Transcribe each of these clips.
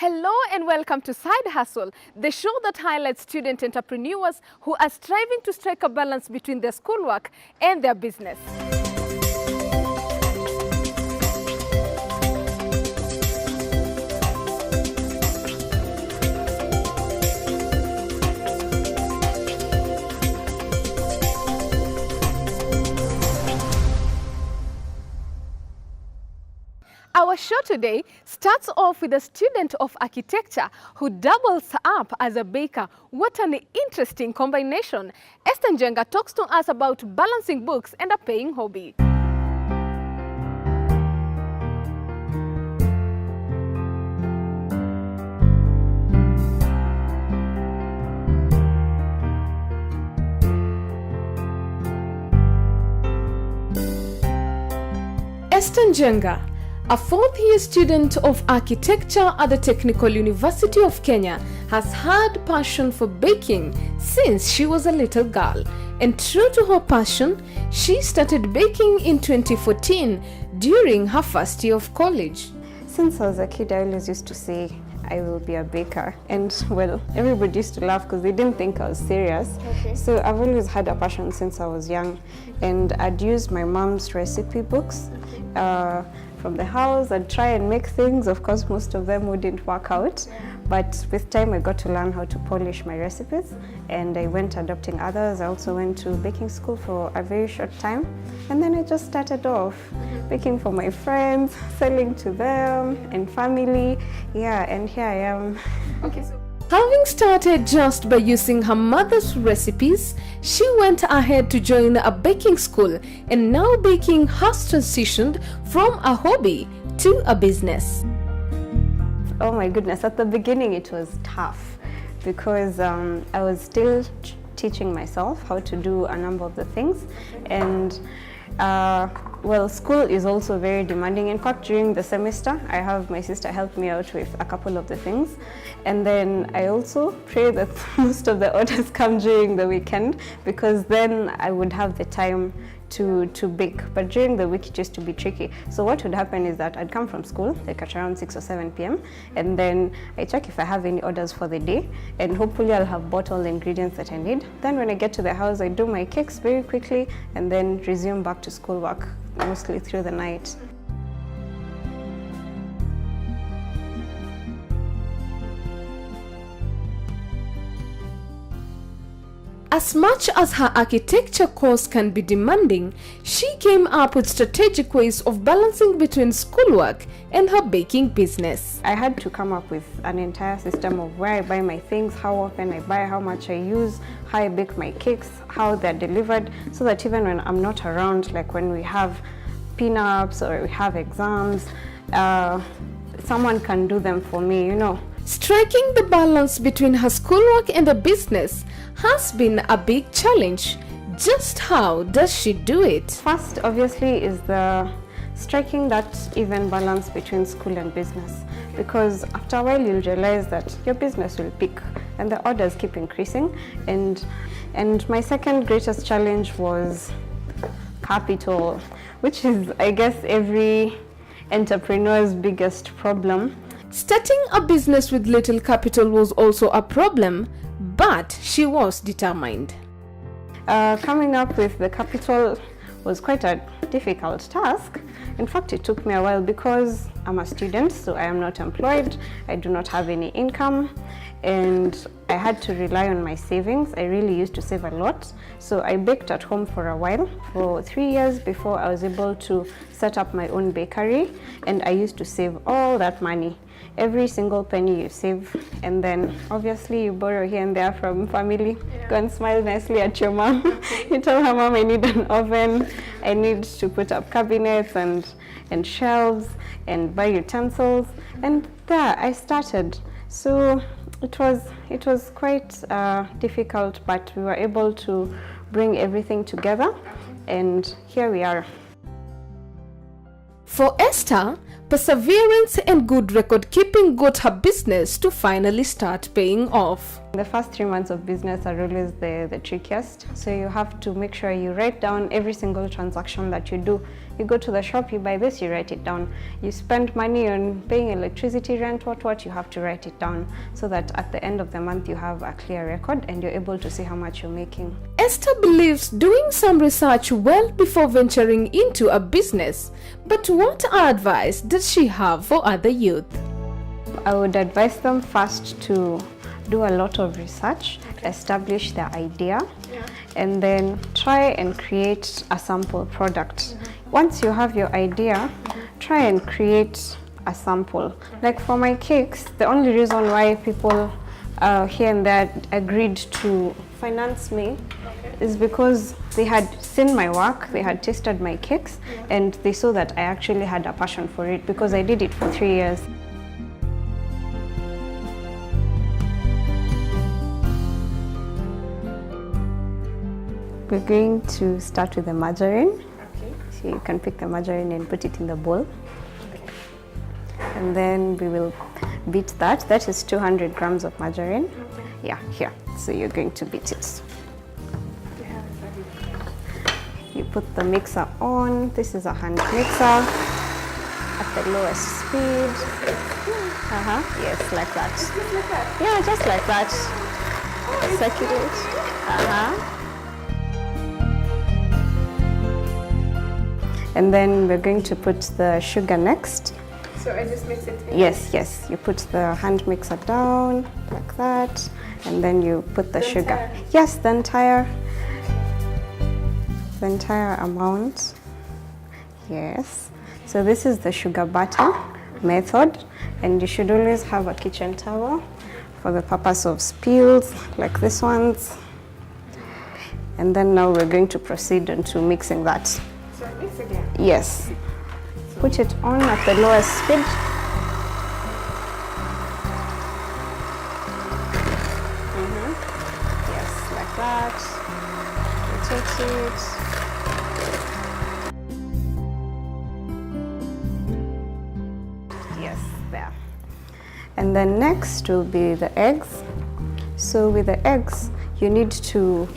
Hello and welcome to Side Hustle, the show that highlights student entrepreneurs who are striving to strike a balance between their schoolwork and their business. Our show today starts off with a student of architecture who doubles up as a baker. What an interesting combination. Esther Njenga talks to us about balancing books and a paying hobby. Esther Njenga, a fourth-year student of architecture at the Technical University of Kenya, has had passion for baking since she was a little girl. And true to her passion, she started baking in 2014 during her first year of college. Since I was a kid, I always used to say I will be a baker. And well, everybody used to laugh because they didn't think I was serious. Okay. So I've always had a passion since I was young. And I'd use my mom's recipe books from the house. I'd try and make things. Of course, most of them wouldn't work out. But with time, I got to learn how to polish my recipes. And I went adopting others. I also went to baking school for a very short time. And then I just started off baking for my friends, selling to them and family. Yeah, and here I am. Okay, so having started just by using her mother's recipes, she went ahead to join a baking school, and now baking has transitioned from a hobby to a business. Oh my goodness, at the beginning it was tough because I was still teaching myself how to do a number of the things. And well, school is also very demanding. In fact, during the semester, I have my sister help me out with a couple of the things. And then I also pray that most of the orders come during the weekend, because then I would have the time to bake. But during the week, it used to be tricky. So what would happen is that I'd come from school, like at around 6 or 7 p.m. And then I check if I have any orders for the day. And hopefully I'll have bought all the ingredients that I need. Then when I get to the house, I do my cakes very quickly and then resume back to schoolwork, mostly through the night. As much as her architecture course can be demanding, she came up with strategic ways of balancing between schoolwork and her baking business. I had to come up with an entire system of where I buy my things, how often I buy, how much I use, how I bake my cakes, how they're delivered, so that even when I'm not around, like when we have pin-ups or we have exams, someone can do them for me, you know. Striking the balance between her schoolwork and the business has been a big challenge. Just how does she do it? First, obviously, is the striking that even balance between school and business, because after a while you'll realize that your business will peak and the orders keep increasing. And my second greatest challenge was capital, which is, I guess, every entrepreneur's biggest problem. Starting a business with little capital was also a problem, but she was determined. Coming up with the capital was quite a difficult task. In fact, it took me a while because I'm a student, so I am not employed. I do not have any income, and I had to rely on my savings. I really used to save a lot. So I baked at home for a while, for 3 years, before I was able to set up my own bakery. And I used to save all that money. Every single penny you save, and then obviously you borrow here and there from family. Yeah. Go and smile nicely at your mom. You tell her, Mom, I need an oven, I need to put up cabinets and shelves and buy utensils, and there I started. So it was quite difficult, but we were able to bring everything together, and here we are. For Esther, perseverance and good record keeping got her business to finally start paying off. The first 3 months of business are always the trickiest. So you have to make sure you write down every single transaction that you do. You go to the shop, you buy this, you write it down. You spend money on paying electricity, rent, what, you have to write it down so that at the end of the month you have a clear record and you're able to see how much you're making. Esther believes doing some research well before venturing into a business. But what advice does she have for other youth? I would advise them first to do a lot of research, establish their idea, and then try and create a sample product. Once you have your idea, try and create a sample. Like for my cakes, the only reason why people here and there agreed to finance me is because they had seen my work, they had tasted my cakes, and they saw that I actually had a passion for it because I did it for 3 years. We're going to start with the margarine. Okay. So you can pick the margarine and put it in the bowl. Okay. And then we will beat that. That is 200 grams of margarine. Okay. Yeah, here. So you're going to beat it. You put the mixer on. This is a hand mixer at the lowest speed. Yes, like that. Just like that? Yeah, just like that. Oh, circulate. And then we're going to put the sugar next. So I just mix it in? Yes. You put the hand mixer down like that, and then you put the sugar. Entire. Yes, the entire amount. Yes. So this is the sugar butter method, and you should always have a kitchen towel for the purpose of spills like this ones. And then now we're going to proceed into mixing that. So mix again? Yes. Put it on at the lowest speed. Yes, like that. Rotate it. Yes, there. And then next will be the eggs. So with the eggs, you need to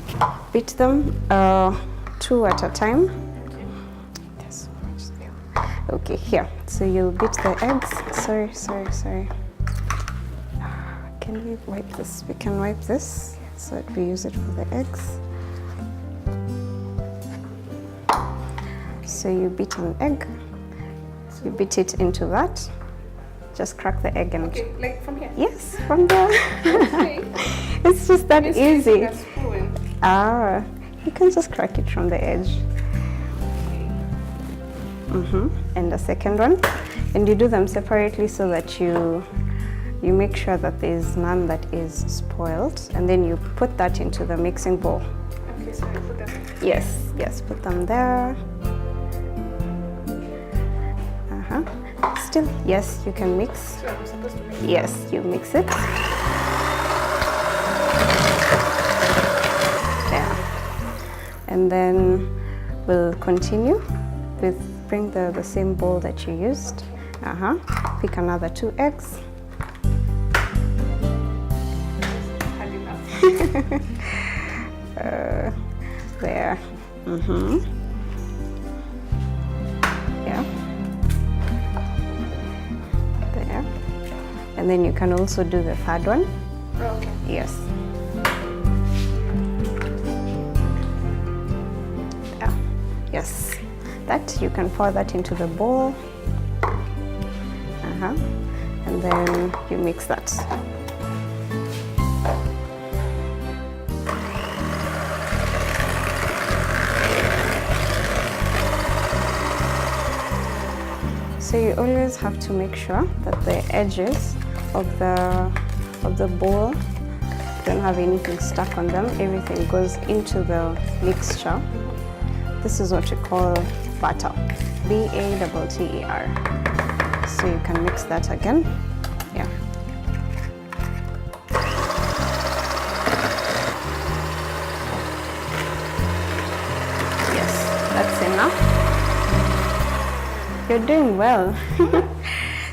beat them 2 at a time. Okay, here. So you'll beat the eggs. Sorry. Can we wipe this? We can wipe this so that we use it for the eggs. So you beat an egg. You beat it into that. Just crack the egg and... Okay, like from here? Yes, from there. Okay. It's just that easy. A spoon. You can just crack it from the edge. And the second one, and you do them separately so that you make sure that there's none that is spoiled, and then you put that into the mixing bowl. Okay, so I put them. Yes, put them there. Still, yes, you can mix. So I'm supposed to mix. Yes, you mix it. There, and then we'll continue with. Bring the same bowl that you used. Pick another 2 eggs. There. Yeah. There. And then you can also do the third one. Okay. Yes. Yeah. Yes. That you can pour that into the bowl, and then you mix that. So you always have to make sure that the edges of the bowl don't have anything stuck on them. Everything goes into the mixture. This is what we call batter, B-A-T-T-E-R. So you can mix that again. Yeah. Yes, that's enough. You're doing well.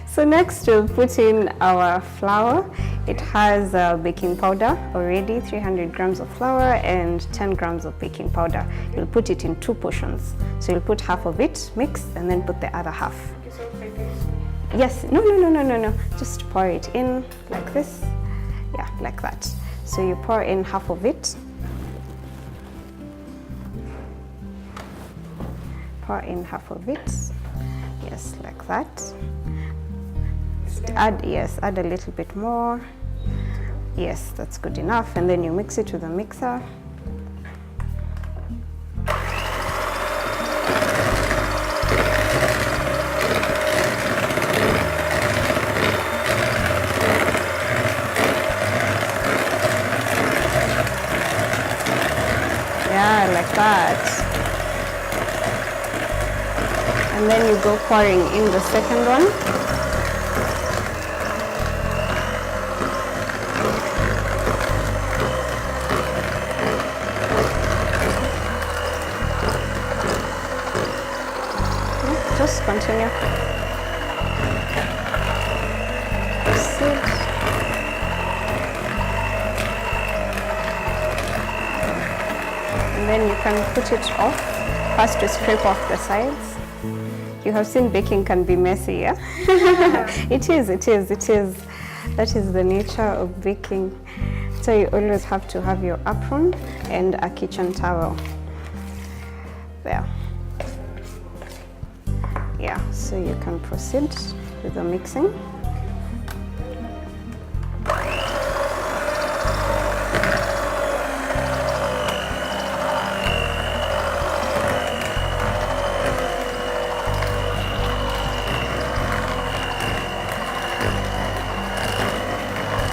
So So next we'll put in our flour. It has baking powder already, 300 grams of flour and 10 grams of baking powder. You'll put it in 2 portions. So you'll put half of it, mix, and then put the other half. Yes, no. Just pour it in like this. Yeah, like that. So you pour in half of it. Pour in half of it. Yes, like that. Add a little bit more. Yes, that's good enough. And then you mix it with a mixer. Yeah, like that. And then you go pouring in the second one. Just continue. Proceed. And then you can put it off. First to scrape off the sides. You have seen baking can be messy, yeah? It is. That is the nature of baking. So you always have to have your apron and a kitchen towel. There. Yeah, so you can proceed with the mixing.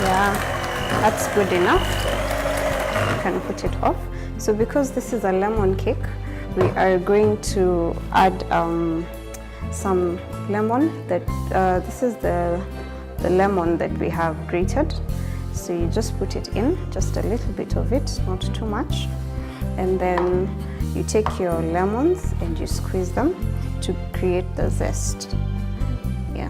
Yeah, that's good enough. You can put it off. So because this is a lemon cake, we are going to add some lemon. This is the lemon that we have grated. So you just put it in, just a little bit of it, not too much. And then you take your lemons and you squeeze them to create the zest. Yeah,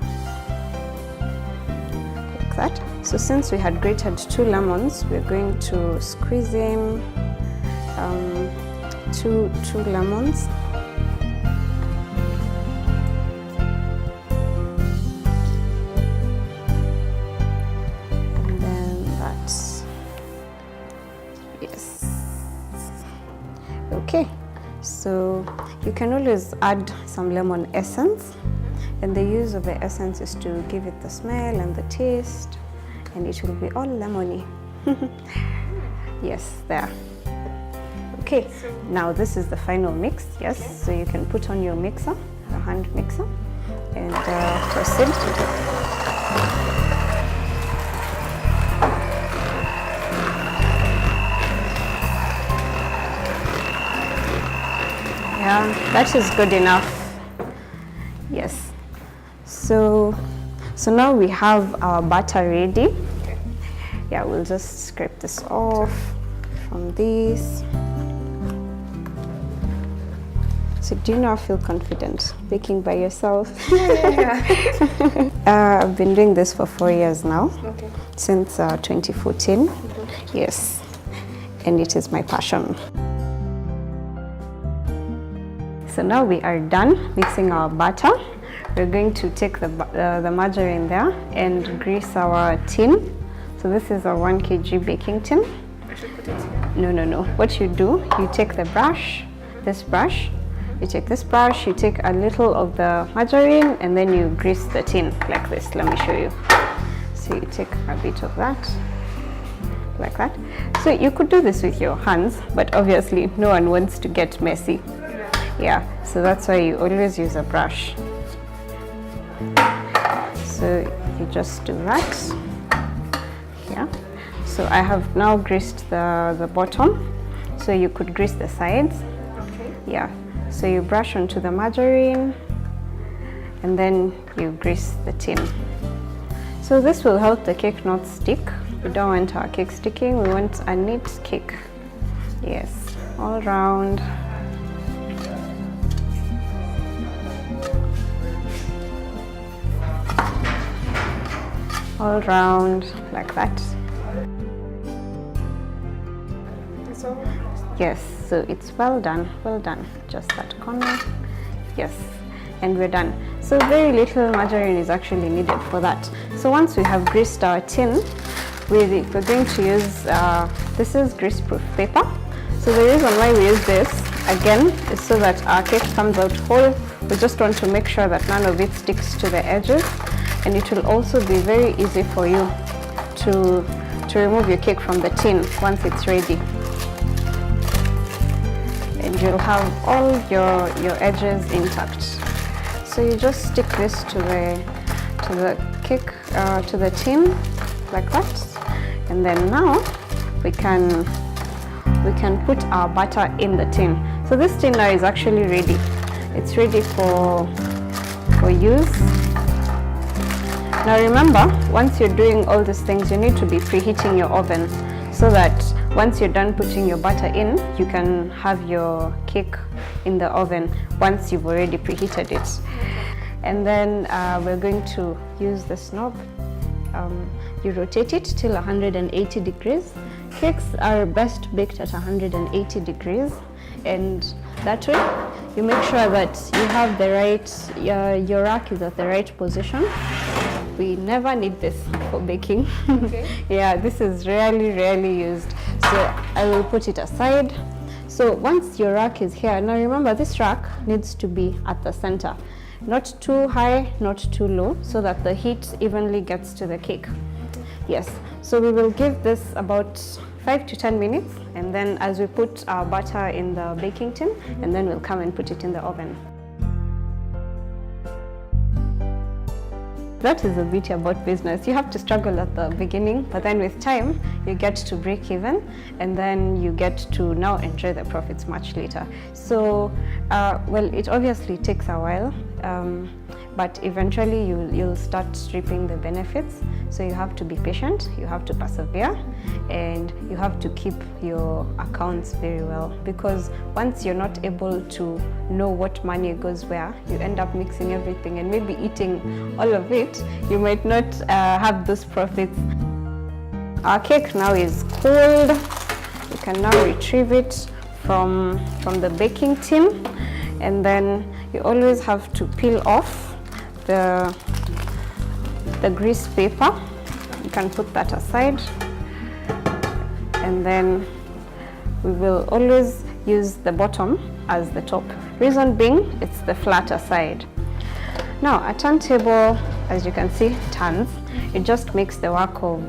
like that. So since we had grated 2 lemons, we're going to squeeze in two lemons. And then that's, yes. Okay, so you can always add some lemon essence, and the use of the essence is to give it the smell and the taste, and it will be all lemony. Yes, there. Okay, now this is the final mix. Yes, so you can put on your mixer, a hand mixer, and proceed. Yeah, that is good enough. Yes. So now we have our batter ready. Yeah, we'll just scrape this off from this. So do you now feel confident baking by yourself? Yeah. I've been doing this for 4 years now, okay. Since 2014. Mm-hmm. Yes, and it is my passion. So now we are done mixing our batter. We're going to take the margarine there and grease our tin. So this is a 1 kg baking tin. I should put it here? No. What you do, you take the brush, this brush, you take this brush, you take a little of the margarine, and then you grease the tin like this. Let me show you. So you take a bit of that, like that. So you could do this with your hands, but obviously no one wants to get messy. Yeah, so that's why you always use a brush. So you just do that. Yeah. So I have now greased the bottom. So you could grease the sides. Okay. Yeah. So you brush onto the margarine and then you grease the tin. So this will help the cake not stick. We don't want our cake sticking, we want a neat cake. Yes, all round. all round like that. Yes, so it's well done, just that corner. Yes, and we're done. So very little margarine is actually needed for that. So once we have greased our tin, we're going to use, this is grease-proof paper. So the reason why we use this, again, is so that our cake comes out whole. We just want to make sure that none of it sticks to the edges, and it will also be very easy for you to remove your cake from the tin once it's ready. And you'll have all your edges intact. So you just stick this to the cake, to the tin, like that. And then now we can put our butter in the tin. So this tin now is actually ready. It's ready for use. Now remember, once you're doing all these things, you need to be preheating your oven so that once you're done putting your butter in, you can have your cake in the oven once you've already preheated it. And then we're going to use this knob. You rotate it till 180 degrees. Cakes are best baked at 180 degrees, and that way you make sure that you have the right, your rack is at the right position. We never need this for baking. Okay. Yeah, this is rarely used. So I will put it aside. So once your rack is here, now remember this rack needs to be at the center. Not too high, not too low, so that the heat evenly gets to the cake. Yes, so we will give this about 5 to 10 minutes, and then as we put our butter in the baking tin, and then we'll come and put it in the oven. That is the beauty about business. You have to struggle at the beginning, but then with time, you get to break even, and then you get to now enjoy the profits much later. So, well, it obviously takes a while, but eventually you'll start reaping the benefits. So you have to be patient, you have to persevere, and you have to keep your accounts very well, because once you're not able to know what money goes where, you end up mixing everything and maybe eating all of it. You might not have those profits. Our cake now is cooled. You can now retrieve it from the baking tin, and then you always have to peel off the grease paper. You can put that aside, and then we will always use the bottom as the top. Reason being, it's the flatter side. Now a turntable, as you can see, turns. It just makes the work of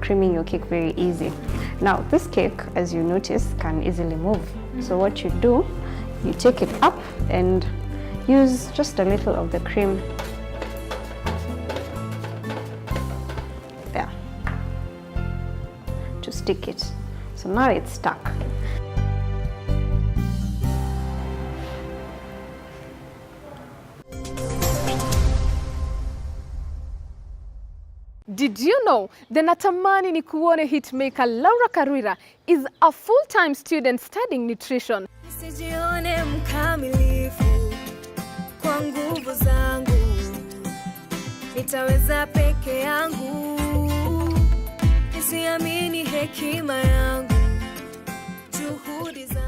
creaming your cake very easy. Now this cake, as you notice, can easily move. So what you do, you take it up and use just a little of the cream there to stick it. So now it's stuck. Did you know the Natamani Nikuone hitmaker Laura Karwira is a full-time student studying nutrition? Nisijione mkamilifu kwa nguvu zangu, nitaweza peke yangu, nisiamini hekima yangu.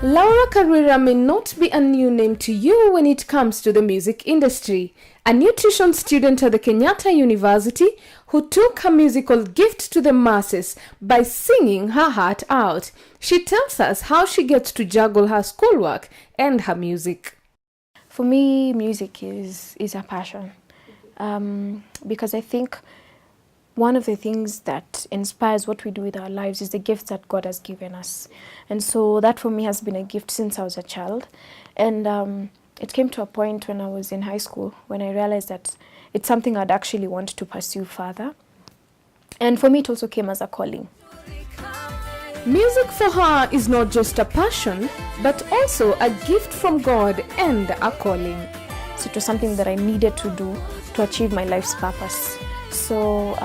Laura Karwira may not be a new name to you when it comes to the music industry. A nutrition student at the Kenyatta University who took her musical gift to the masses by singing her heart out. She tells us how she gets to juggle her schoolwork and her music. For me, music is a passion, because I think one of the things that inspires what we do with our lives is the gifts that God has given us. And so that for me has been a gift since I was a child. And it came to a point when I was in high school when I realized that it's something I'd actually want to pursue further. And for me, it also came as a calling. Music for her is not just a passion, but also a gift from God and a calling. So it was something that I needed to do to achieve my life's purpose. So,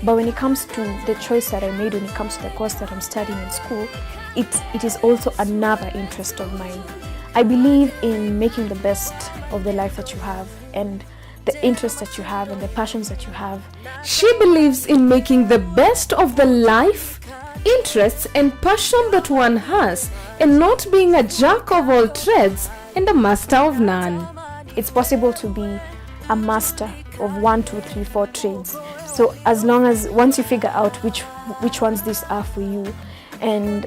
but when it comes to the choice that I made, when it comes to the course that I'm studying in school, it is also another interest of mine. I believe in making the best of the life that you have, and the interests that you have and the passions that you have. She believes in making the best of the life, interests and passion that one has, and not being a jack of all trades and a master of none. It's possible to be a master of 1, 2, 3, 4 trades. So as long as once you figure out which ones these are for you, and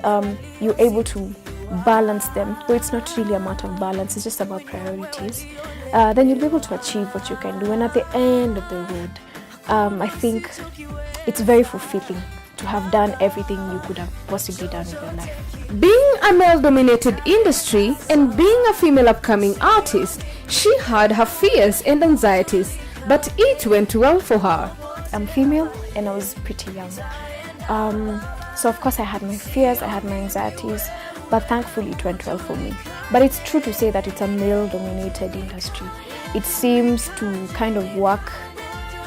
you're able to balance them, so it's not really a matter of balance, it's just about priorities, then you'll be able to achieve what you can do. And at the end of the road, I think it's very fulfilling to have done everything you could have possibly done in your life. Being a male-dominated industry and being a female upcoming artist, she had her fears and anxieties, but it went well for her. I'm female and I was pretty young. So of course I had my fears, I had my anxieties, but thankfully it went well for me. But it's true to say that it's a male-dominated industry. It seems to kind of work,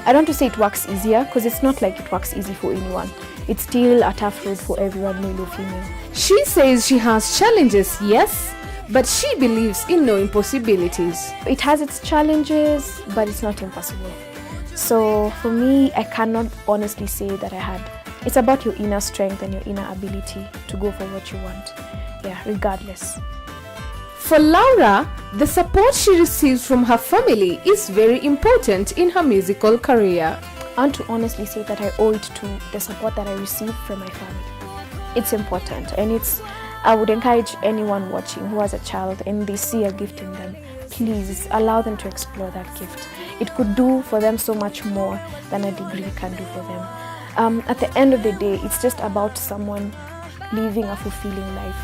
I don't want to say it works easier, because it's not like it works easy for anyone. It's still a tough road for everyone, male or female. She says she has challenges, yes, but she believes in no impossibilities. It has its challenges, but it's not impossible. So for me, I cannot honestly say that I had. It's about your inner strength and your inner ability to go for what you want. Yeah, regardless. For Laura, the support she receives from her family is very important in her musical career. I want to honestly say that I owe it to the support that I receive from my family. It's important, and I would encourage anyone watching who has a child and they see a gift in them, please allow them to explore that gift. It could do for them so much more than a degree can do for them. At the end of the day, it's just about someone living a fulfilling life.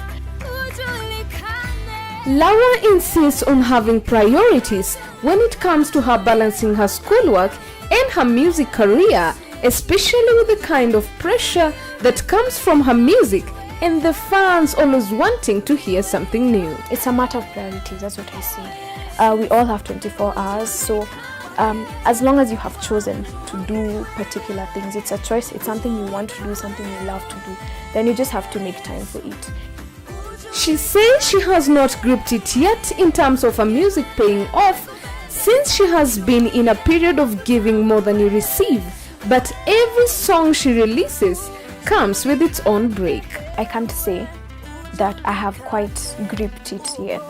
Laura insists on having priorities when it comes to her balancing her schoolwork and her music career, especially with the kind of pressure that comes from her music and the fans always wanting to hear something new. It's a matter of priorities, that's what I say. We all have 24 hours, so as long as you have chosen to do particular things, it's a choice, it's something you want to do, something you love to do, then you just have to make time for it. She says she has not gripped it yet in terms of her music paying off, since she has been in a period of giving more than you receive, but every song she releases comes with its own break. I can't say that I have quite gripped it yet.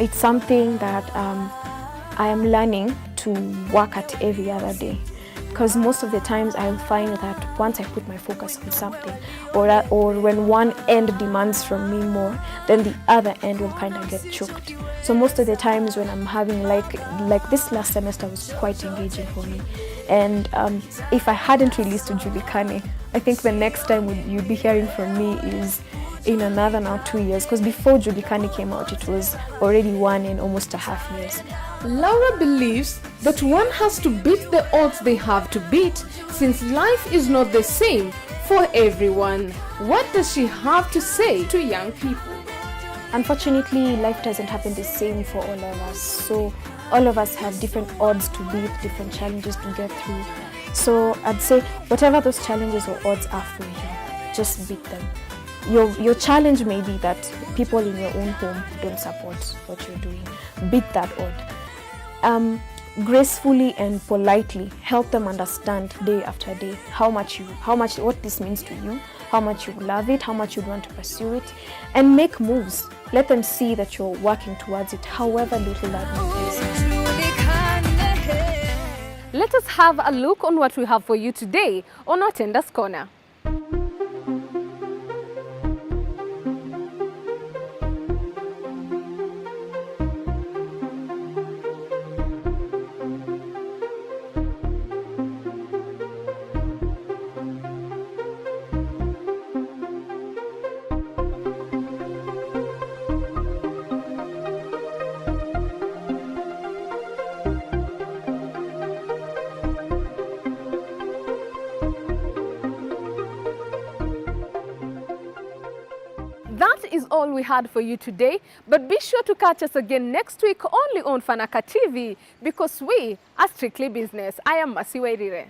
It's something that I am learning to work at every other day, because most of the times I'll find that once I put my focus on something, or when one end demands from me more, then the other end will kind of get choked. So most of the times when I'm having like this last semester was quite engaging for me, and if I hadn't released to Julikane, I think the next time you'll be hearing from me is in another now 2 years, because before Julikane came out it was already 1 and almost a half years. Laura believes that one has to beat the odds they have to beat, since life is not the same for everyone. What does she have to say to young people? Unfortunately, life doesn't happen the same for all of us. So all of us have different odds to beat, different challenges to get through. So I'd say whatever those challenges or odds are for you, just beat them. Your challenge may be that people in your own home don't support what you're doing. Beat that odd. Gracefully and politely help them understand day after day what this means to you, how much you love it, how much you want to pursue it, and make moves. Let them see that you're working towards it, however little that may be. Let us have a look on what we have for you today on Watenda's Corner. That is all we had for you today, but be sure to catch us again next week only on Fanaka TV, because we are strictly business. I am Masi Wairire.